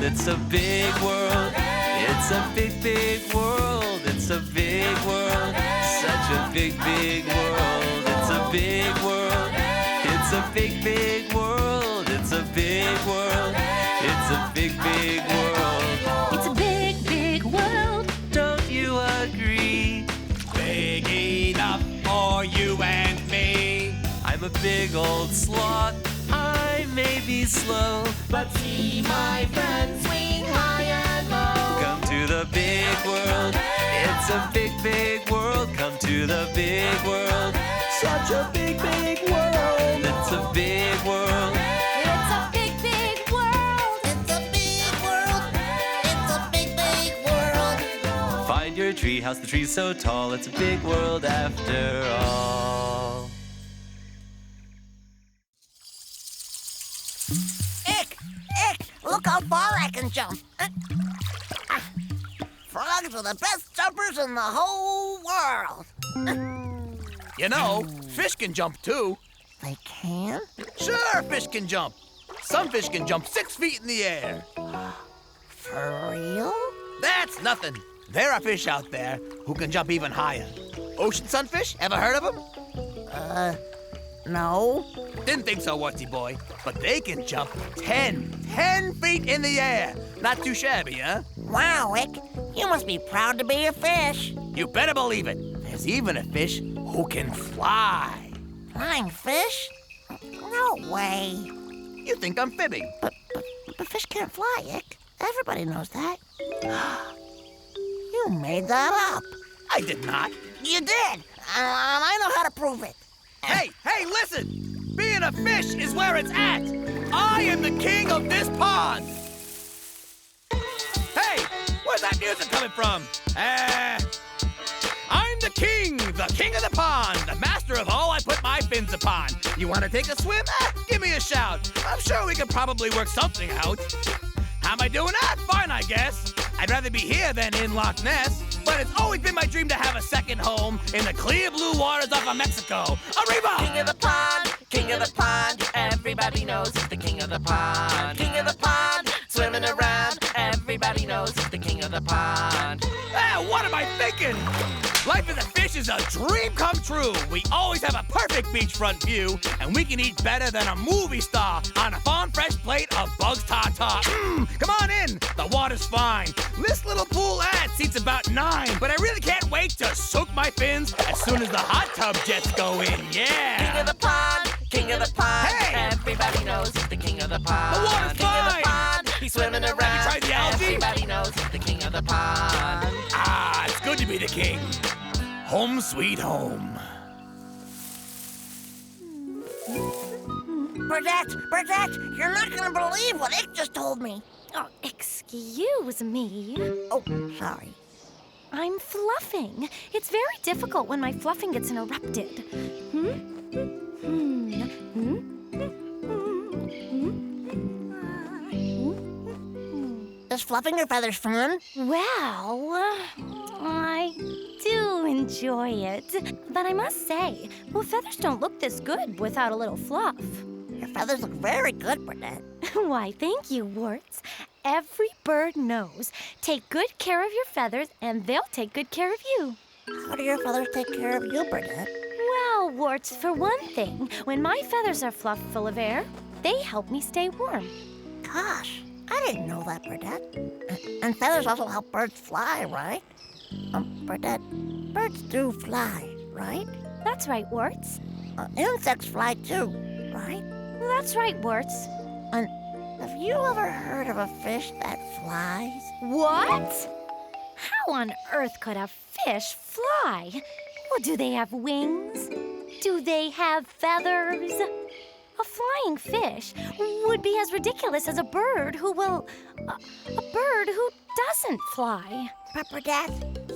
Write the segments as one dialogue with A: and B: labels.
A: It's a big world. It's a big, big world. It's a big world. Such a big, big world. It's a big world. It's a big, big world. It's a big world. It's a big, big world.
B: It's a big, big world.
A: Don't you agree?
C: Big enough for you and me.
A: I'm a big old sloth. I may be slow,
D: But see my friends swing high and low.
A: come to the big world. It's a big, big world. Come to the big world. Such a big, big world. It's a big world.
B: It's a big, big world.
D: It's a big world. It's a big, big world.
A: Find your tree house. The tree's so tall. It's a big world after all.
D: Ick! Look how far I can jump. Frogs are the best jumpers in the whole world.
C: You know, fish can jump too.
D: They can?
C: Sure, fish can jump. Some fish can jump 6 feet in the air.
D: For real?
C: That's nothing. There are fish out there who can jump even higher. Ocean sunfish, ever heard of them?
D: No.
C: Didn't think so, Wartsy boy. But they can jump 10 feet in the air. Not too shabby, huh?
D: Wow, Ick. You must be proud to be a fish.
C: You better believe it. There's even a fish who can fly.
D: Flying fish? No way.
C: You think I'm fibbing?
D: But fish can't fly, Ick. Everybody knows that. You made that up.
C: I did not.
D: You did. And I know how to prove it.
C: Hey, listen! Being a fish is where it's at! I am the king of this pond! Hey, where's that music coming from? I'm the king of the pond, the master of all I put my fins upon. You want to take a swim? Give me a shout. I'm sure we could probably work something out. How am I doing that? Fine, I guess. I'd rather be here than in Loch Ness. But it's always been my dream to have a second home in the clear blue waters of Mexico. Arriba!
D: King of the pond, everybody knows he's the king of the pond. King of the pond, swimming around, everybody knows he's the king of the pond.
C: What am I thinking? Life as a fish is a dream come true. We always have a perfect beachfront view, and we can eat better than a movie star on a farm fresh plate of bugs tartar. Come on in, the water's fine. This little pool seats about 9, but I really can't wait to soak my fins as soon as the hot tub jets go in. Yeah.
D: King of the pond,
C: Hey!
D: everybody knows he's the king of the pond.
C: The water's
D: King of
C: fine.
D: the pond, he's swimming around.
C: Have you tried the algae?
D: Everybody knows he's the king of the pond.
C: It's good to be the king. Home sweet home.
D: Burdette, you're not gonna believe what Ick just told me.
B: Oh, excuse me.
D: Oh, sorry.
B: I'm fluffing. It's very difficult when my fluffing gets interrupted.
D: Is fluffing your feathers fun?
B: Well, I do enjoy it. But I must say, well, feathers don't look this good without a little fluff.
D: Your feathers look very good, Burdette.
B: Why, thank you, Warts. Every bird knows. Take good care of your feathers, and they'll take good care of you.
D: How do your feathers take care of you, Burdette?
B: Well, Warts, for one thing, when my feathers are fluffed full of air, they help me stay warm.
D: Gosh, I didn't know that, Burdette. And feathers also help birds fly, right? Burdette, birds do fly, right?
B: That's right, Warts.
D: Insects fly too, right?
B: That's right, Warts.
D: And have you ever heard of a fish that flies?
B: What? How on earth could a fish fly? Well, do they have wings? Do they have feathers? A flying fish would be as ridiculous as a bird who a bird who doesn't fly.
D: Burdette,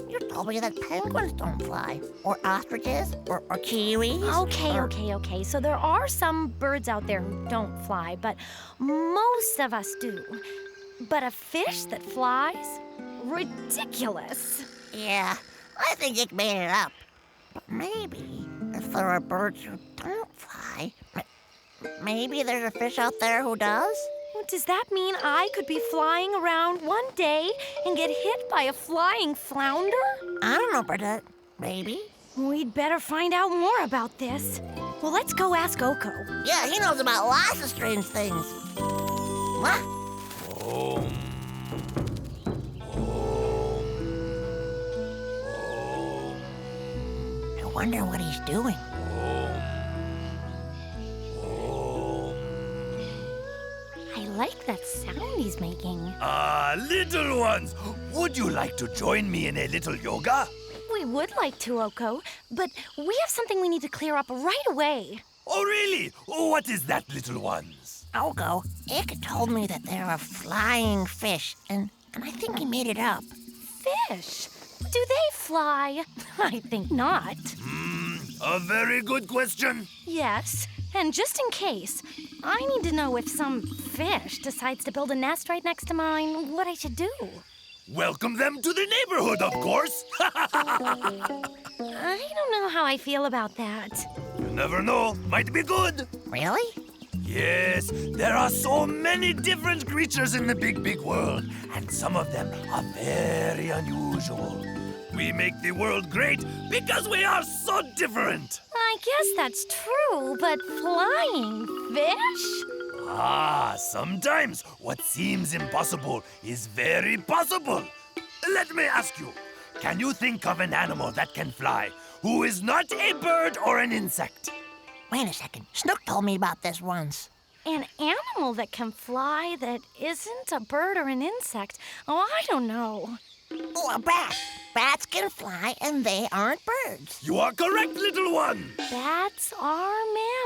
D: you told me that penguins don't fly, or ostriches, or kiwis.
B: Okay. So there are some birds out there who don't fly, but most of us do. But a fish that flies? Ridiculous.
D: Yeah, I think Ick made it up. But maybe if there are birds who don't fly, maybe there's a fish out there who does?
B: Well, Does that mean I could be flying around one day and get hit by a flying flounder?
E: I don't know, Burdette. Maybe.
B: We'd better find out more about this. Well, let's go ask Oko.
E: Yeah, he knows about lots of strange things. What? I wonder what he's doing.
B: I like that sound he's making.
C: Little ones, would you like to join me in a little yoga?
B: We would like to, Oko, but we have something we need to clear up right away.
C: Oh, really? What is that, little ones?
E: Oko, Ick told me that there are flying fish, and I think he made it up.
B: Fish? Do they fly? I think not.
C: A very good question.
B: Yes, and just in case, I need to know if some fish decides to build a nest right next to mine, what I should do.
C: Welcome them to the neighborhood, of course.
B: I don't know how I feel about that.
C: You never know. Might be good.
E: Really?
C: Yes, there are so many different creatures in the big, big world, and some of them are very unusual. We make the world great because we are so different.
B: I guess that's true, but flying fish?
C: Sometimes what seems impossible is very possible. Let me ask you, can you think of an animal that can fly who is not a bird or an insect?
E: Wait a second. Snook told me about this once.
B: An animal that can fly that isn't a bird or an insect? Oh, I don't know.
E: Oh, a bat. Bats can fly, and they aren't birds.
C: You are correct, little one.
B: Bats are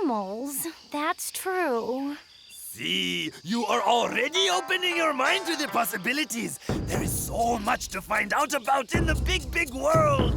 B: mammals. That's true.
C: See, you are already opening your mind to the possibilities. There is so much to find out about in the big, big world.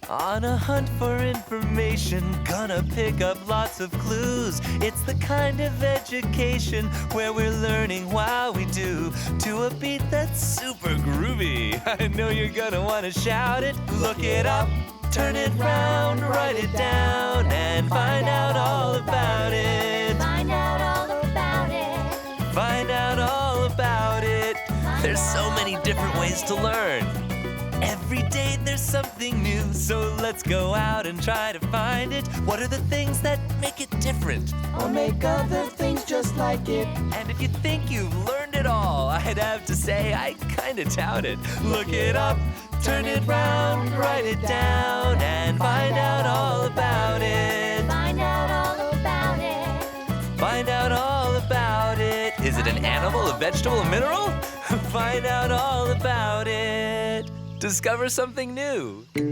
A: On a hunt for information, gonna pick up lots of clues. It's the kind of education where we're learning while we do, to a beat that's super groovy. I know you're gonna wanna shout it, look it up, turn it round, write it down, and find out all about it.
B: Find out all about it.
A: Find out all about it. There's so many different ways to learn. Every day there's something new, so let's go out and try to find it. What are the things that make it different? Or make other things just like it? And if you think you've learned it all, I'd have to say I kinda doubt it. Look it up, turn it round, write it down, and find out all about it.
B: Find out all about it.
A: Find out all about it. Is it an animal, a vegetable, a mineral? Find out all about it. Discover something new.
C: There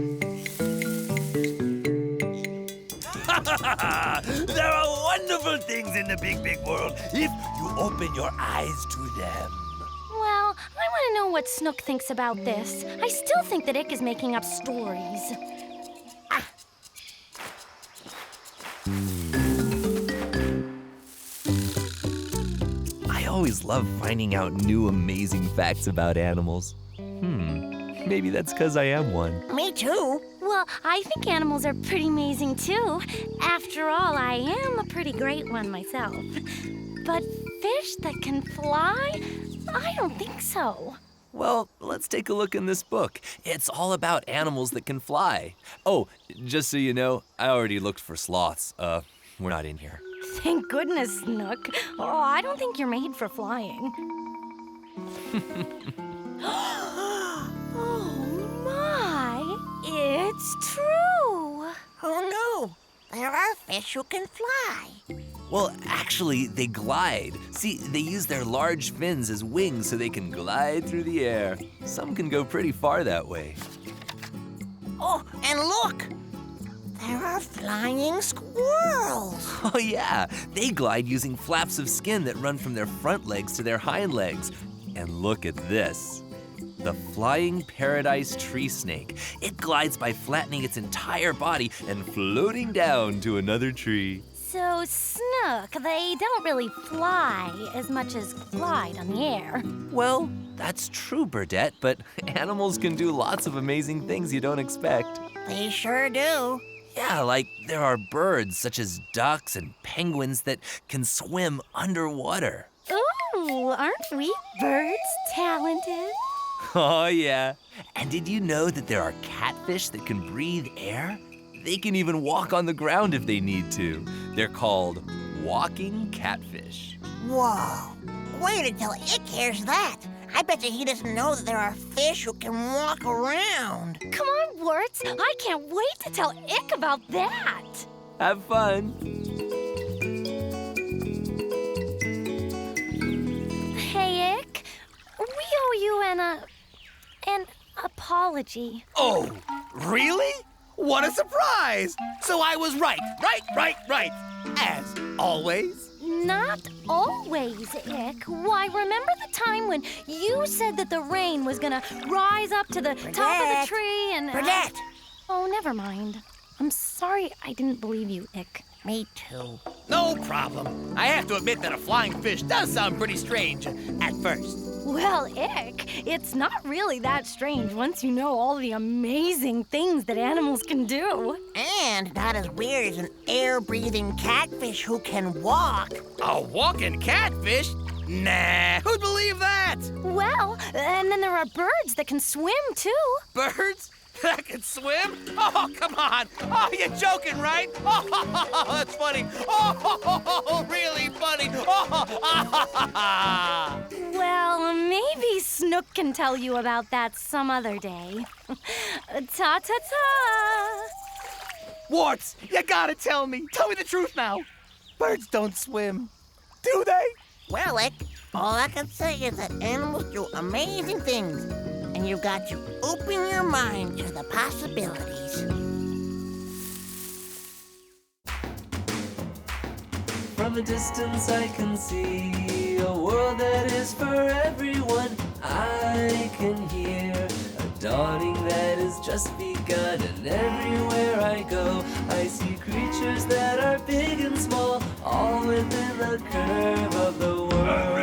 C: are wonderful things in the big, big world if you open your eyes to them.
B: Well, I want to know what Snook thinks about this. I still think that Ick is making up stories.
A: I always love finding out new amazing facts about animals. Maybe that's because I am one.
E: Me too.
B: Well, I think animals are pretty amazing too. After all, I am a pretty great one myself. But fish that can fly? I don't think so.
A: Well, let's take a look in this book. It's all about animals that can fly. Oh, just so you know, I already looked for sloths. We're not in here.
B: Thank goodness, Snook. Oh, I don't think you're made for flying. Oh my! It's true!
E: Oh no, there are fish who can fly.
A: Well, actually, they glide. See, they use their large fins as wings so they can glide through the air. Some can go pretty far that way.
E: Oh, and look! There are flying squirrels.
A: Oh yeah, they glide using flaps of skin that run from their front legs to their hind legs. And look at this. The flying paradise tree snake. It glides by flattening its entire body and floating down to another tree.
B: So, Snook, they don't really fly as much as glide on the air.
A: Well, that's true, Burdette, but animals can do lots of amazing things you don't expect.
E: They sure do.
A: Yeah, like there are birds such as ducks and penguins that can swim underwater.
B: Ooh, aren't we birds talented?
A: Oh, yeah. And did you know that there are catfish that can breathe air? They can even walk on the ground if they need to. They're called walking catfish.
E: Whoa. Wait until Ick hears that. I bet you he doesn't know that there are fish who can walk around.
B: Come on, Warts. I can't wait to tell Ick about that.
A: Have fun.
B: Hey, Ick. We owe you an apology.
C: Oh, really? What a surprise! So I was right. As always.
B: Not always, Ick. Why, remember the time when you said that the rain was gonna rise up to the top of
E: Burdette.
B: the tree and...
E: Burdette.
B: Oh, never mind. I'm sorry I didn't believe you, Ick.
E: Me too.
C: No problem. I have to admit that a flying fish does sound pretty strange at first.
B: Well, Ick, it's not really that strange once you know all the amazing things that animals can do.
E: And not as weird as an air-breathing catfish who can walk.
C: A walking catfish? Nah, who'd believe that?
B: Well, and then there are birds that can swim, too.
C: Birds that can swim? Oh, come on. Oh, you're joking, right? Oh, that's funny. Oh, really funny. Oh,
B: Well, maybe Snook can tell you about that some other day. Ta-ta-ta!
C: Warts, you gotta tell me. Tell me the truth now. Birds don't swim, do they?
E: Well, Ick, all I can say is that animals do amazing things. And you've got to open your mind to the possibilities.
A: From a distance I can see a world that is for everyone. I can hear a dawning that has just begun. And everywhere I go, I see creatures that are big and small, all within the curve of the world.